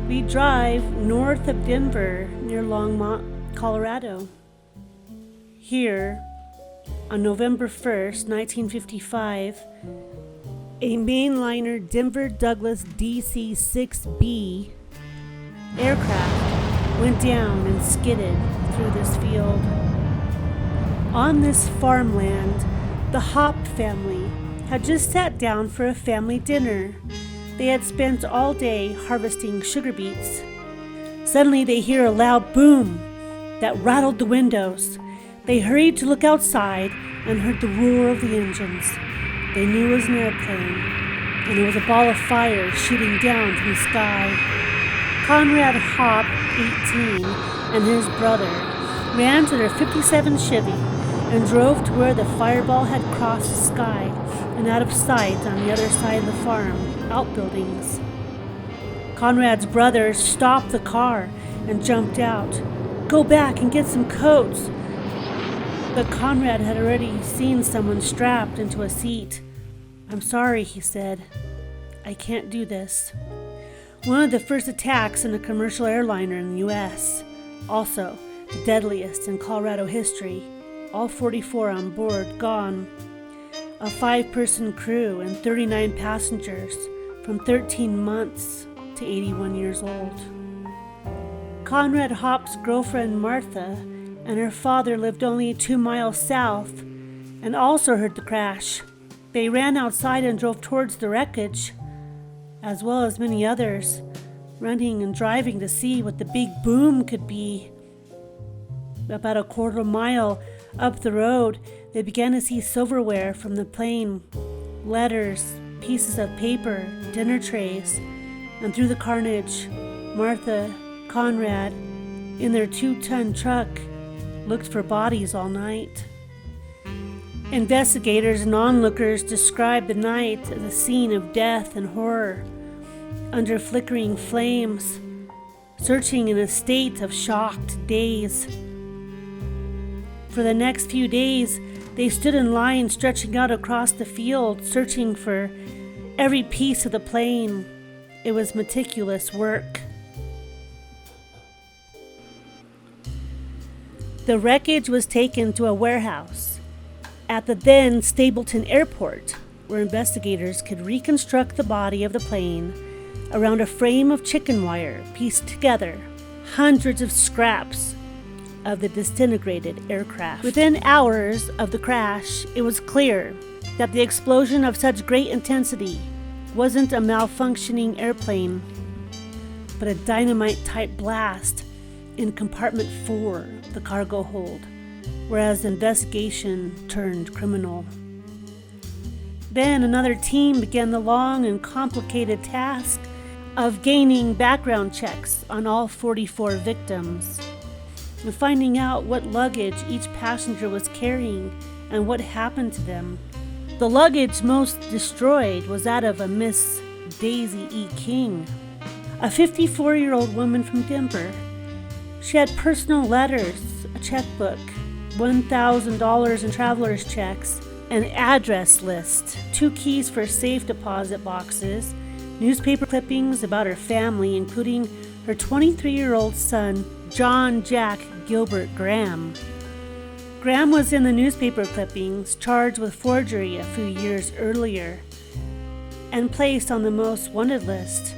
We drive north of Denver near Longmont, Colorado. Here, on November 1st, 1955, a mainliner Denver Douglas DC-6B aircraft went down and skidded through this field. On this farmland, the Hop family had just sat down for a family dinner. They had spent all day harvesting sugar beets. Suddenly they hear a loud boom that rattled the windows. They hurried to look outside and heard the roar of the engines. They knew it was an airplane, and there was a ball of fire shooting down from the sky. Conrad Hop, 18, and his brother ran to their 57 Chevy and drove to where the fireball had crossed the sky and out of sight on the other side of the farm outbuildings. Conrad's brother stopped the car and jumped out. "Go back and get some coats." But Conrad had already seen someone strapped into a seat. "I'm sorry," he said. "I can't do this." One of the first attacks in a commercial airliner in the U.S. Also, the deadliest in Colorado history. All 44 on board gone. A 5-person crew and 39 passengers from 13 months to 81 years old. Conrad Hop's girlfriend Martha and her father lived only 2 miles south and also heard the crash. They ran outside and drove towards the wreckage, as well as many others, running and driving to see what the big boom could be. About a quarter mile up the road, they began to see silverware from the plane, letters, pieces of paper, dinner trays, and through the carnage, Martha, Conrad, in their 2-ton truck, looked for bodies all night. Investigators and onlookers described the night as a scene of death and horror, under flickering flames, searching in a state of shocked daze. For the next few days, they stood in line stretching out across the field, searching for every piece of the plane. It was meticulous work. The wreckage was taken to a warehouse at the then Stapleton Airport, where investigators could reconstruct the body of the plane around a frame of chicken wire pieced together, hundreds of scraps of the disintegrated aircraft. Within hours of the crash, it was clear that the explosion of such great intensity wasn't a malfunctioning airplane, but a dynamite-type blast in compartment 4, the cargo hold, whereas the investigation turned criminal. Then another team began the long and complicated task of gaining background checks on all 44 victims and finding out what luggage each passenger was carrying and what happened to them. The luggage most destroyed was that of a Miss Daisy E. King, a 54-year-old woman from Denver. She had personal letters, a checkbook, $1,000 in traveler's checks, an address list, 2 keys for safe deposit boxes, newspaper clippings about her family, including her 23-year-old son, John Jack Gilbert Graham. Graham was in the newspaper clippings, charged with forgery a few years earlier, and placed on the most wanted list.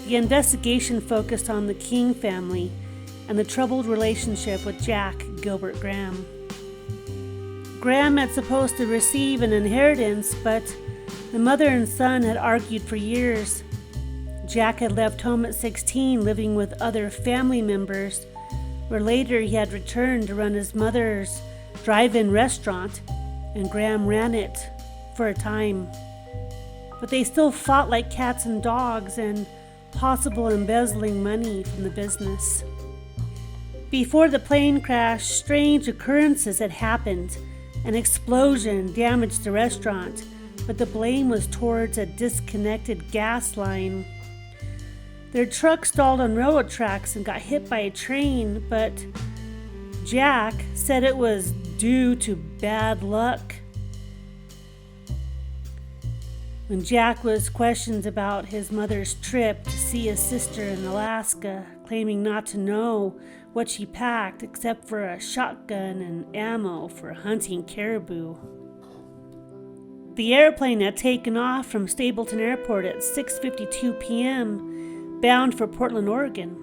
The investigation focused on the King family and the troubled relationship with Jack Gilbert Graham. Graham had supposed to receive an inheritance, but the mother and son had argued for years. Jack had left home at 16, living with other family members, where later he had returned to run his mother's drive-in restaurant, and Graham ran it for a time. But they still fought like cats and dogs and possible embezzling money from the business. Before the plane crash, strange occurrences had happened. An explosion damaged the restaurant, but the blame was towards a disconnected gas line. Their truck stalled on railroad tracks and got hit by a train, but Jack said it was due to bad luck. When Jack was questioned about his mother's trip to see his sister in Alaska, claiming not to know what she packed except for a shotgun and ammo for hunting caribou. The airplane had taken off from Stapleton Airport at 6:52 p.m., bound for Portland, Oregon.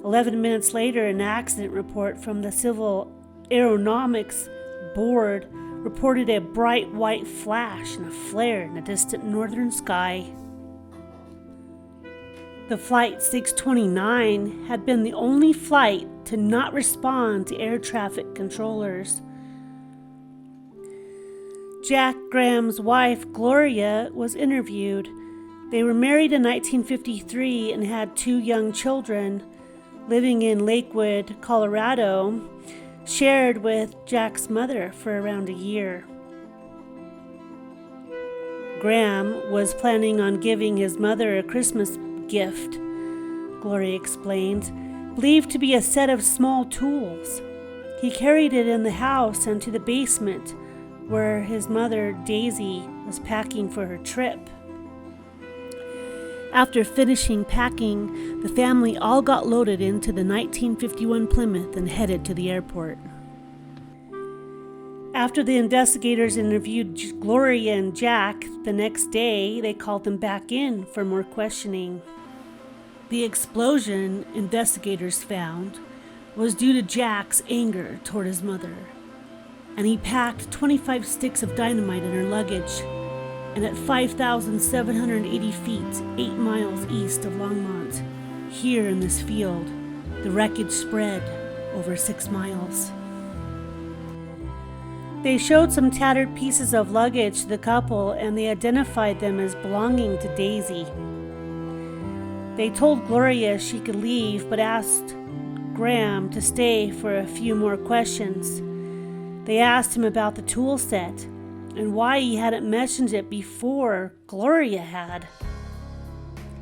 11 minutes later, an accident report from the Civil Aeronautics Board reported a bright white flash and a flare in the distant northern sky. The Flight 629 had been the only flight to not respond to air traffic controllers. Jack Graham's wife, Gloria, was interviewed. They were married in 1953 and had 2 young children, living in Lakewood, Colorado, shared with Jack's mother for around a year. Graham was planning on giving his mother a Christmas gift, Gloria explained, believed to be a set of small tools. He carried it in the house and to the basement where his mother, Daisy, was packing for her trip. After finishing packing, the family all got loaded into the 1951 Plymouth and headed to the airport. After the investigators interviewed Gloria and Jack the next day, they called them back in for more questioning. The explosion, investigators found, was due to Jack's anger toward his mother, and he packed 25 sticks of dynamite in her luggage, and at 5,780 feet, 8 miles east of Longmont, here in this field, the wreckage spread over 6 miles. They showed some tattered pieces of luggage to the couple, and they identified them as belonging to Daisy. They told Gloria she could leave, but asked Graham to stay for a few more questions. They asked him about the tool set and why he hadn't mentioned it before Gloria had.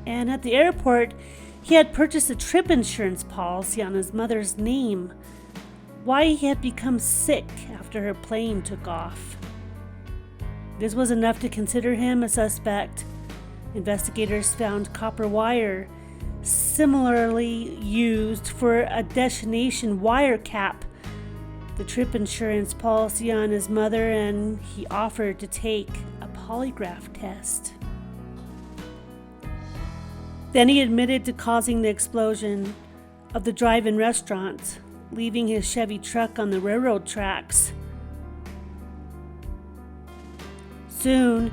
And at the airport, he had purchased a trip insurance policy on his mother's name. Why he had become sick after her plane took off. This was enough to consider him a suspect. Investigators found copper wire, similarly used for a destination wire cap, the trip insurance policy on his mother, and he offered to take a polygraph test. Then he admitted to causing the explosion of the drive-in restaurant, leaving his Chevy truck on the railroad tracks. Soon,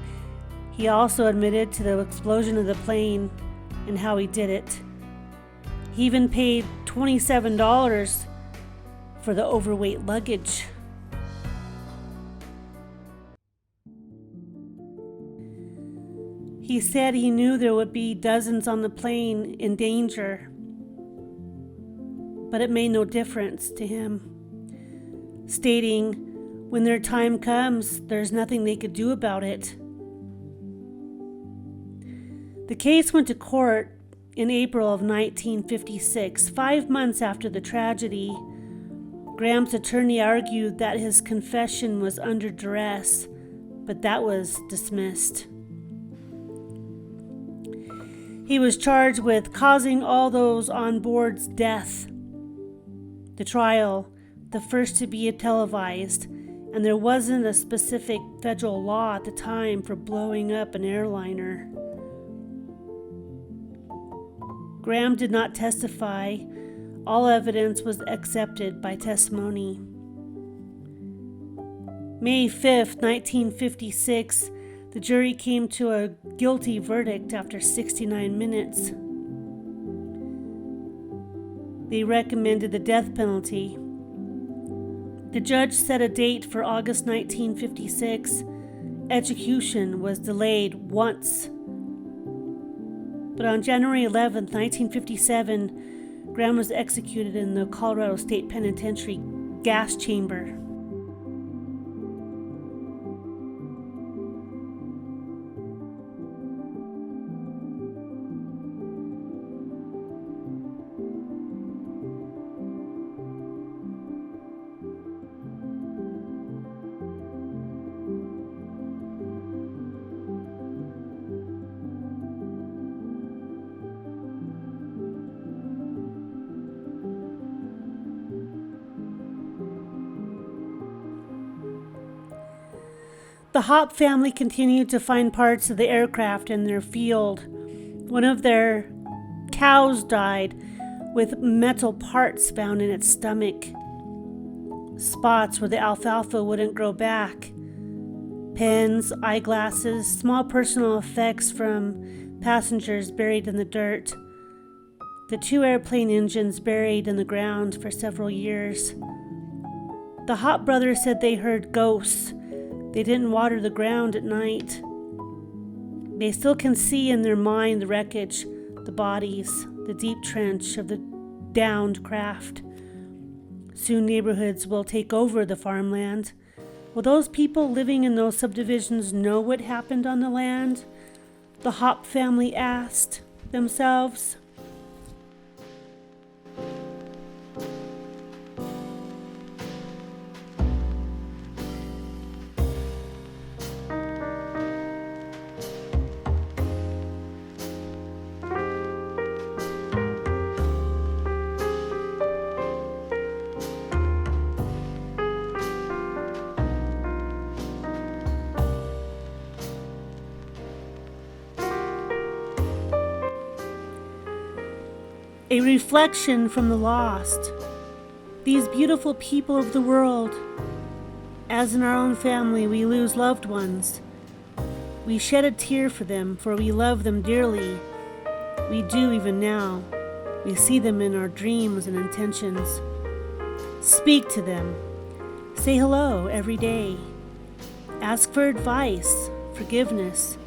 he also admitted to the explosion of the plane and how he did it. He even paid $27 for the overweight luggage. He said he knew there would be dozens on the plane in danger, but it made no difference to him, stating, when their time comes, there's nothing they could do about it. The case went to court in April of 1956, 5 months after the tragedy. Graham's attorney argued that his confession was under duress, but that was dismissed. He was charged with causing all those on board's death. The trial, the first to be televised, and there wasn't a specific federal law at the time for blowing up an airliner. Graham did not testify. All evidence was accepted by testimony. May 5, 1956, the jury came to a guilty verdict after 69 minutes. They recommended the death penalty. The judge set a date for August 1956. Execution was delayed once. But on January 11, 1957, Graham was executed in the Colorado State Penitentiary gas chamber. The Hop family continued to find parts of the aircraft in their field. One of their cows died with metal parts found in its stomach, spots where the alfalfa wouldn't grow back, pens, eyeglasses, small personal effects from passengers buried in the dirt, the 2 airplane engines buried in the ground for several years. The Hop brothers said they heard ghosts. They didn't water the ground at night. They still can see in their mind the wreckage, the bodies, the deep trench of the downed craft. Soon neighborhoods will take over the farmland. Will those people living in those subdivisions know what happened on the land? The Hop family asked themselves. A reflection from the lost. These beautiful people of the world. As in our own family, we lose loved ones. We shed a tear for them, for we love them dearly. We do even now. We see them in our dreams and intentions. Speak to them. Say hello every day. Ask for advice, forgiveness.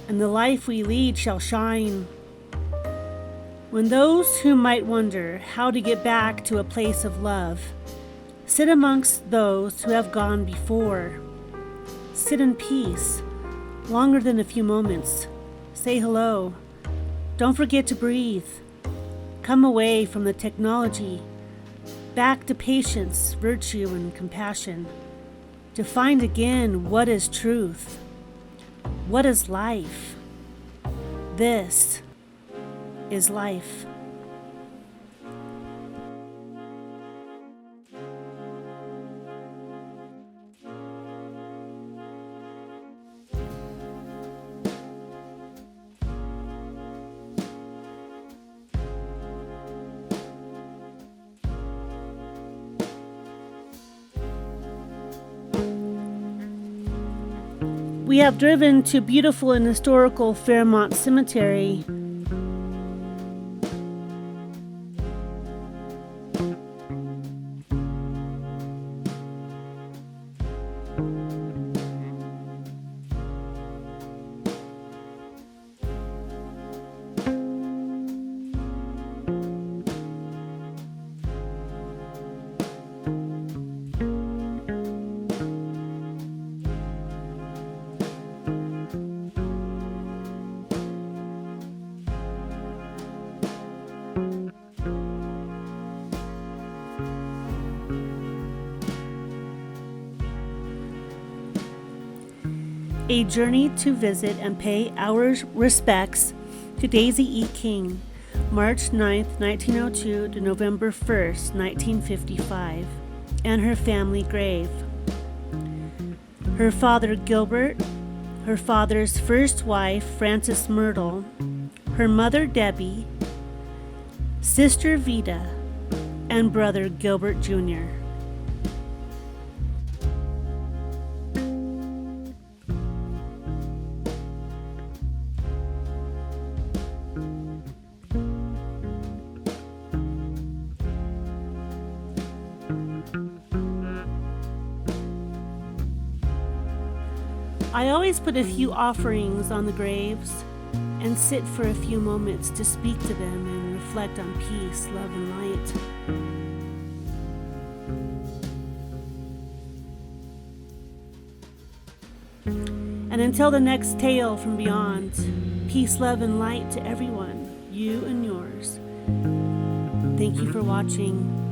And the life we lead shall shine. When those who might wonder how to get back to a place of love, sit amongst those who have gone before. Sit in peace, longer than a few moments. Say hello. Don't forget to breathe. Come away from the technology, back to patience, virtue, and compassion, to find again what is truth, what is life. This is life. We have driven to beautiful and historical Fairmont Cemetery. A journey to visit and pay our respects to Daisy E. King, March 9th, 1902 to November 1st, 1955, and her family grave. Her father Gilbert, her father's first wife Frances Myrtle, her mother Debbie, sister Vida, and brother Gilbert Jr. I always put a few offerings on the graves and sit for a few moments to speak to them and reflect on peace, love, and light. And until the next tale from beyond, peace, love, and light to everyone, you and yours. Thank you for watching.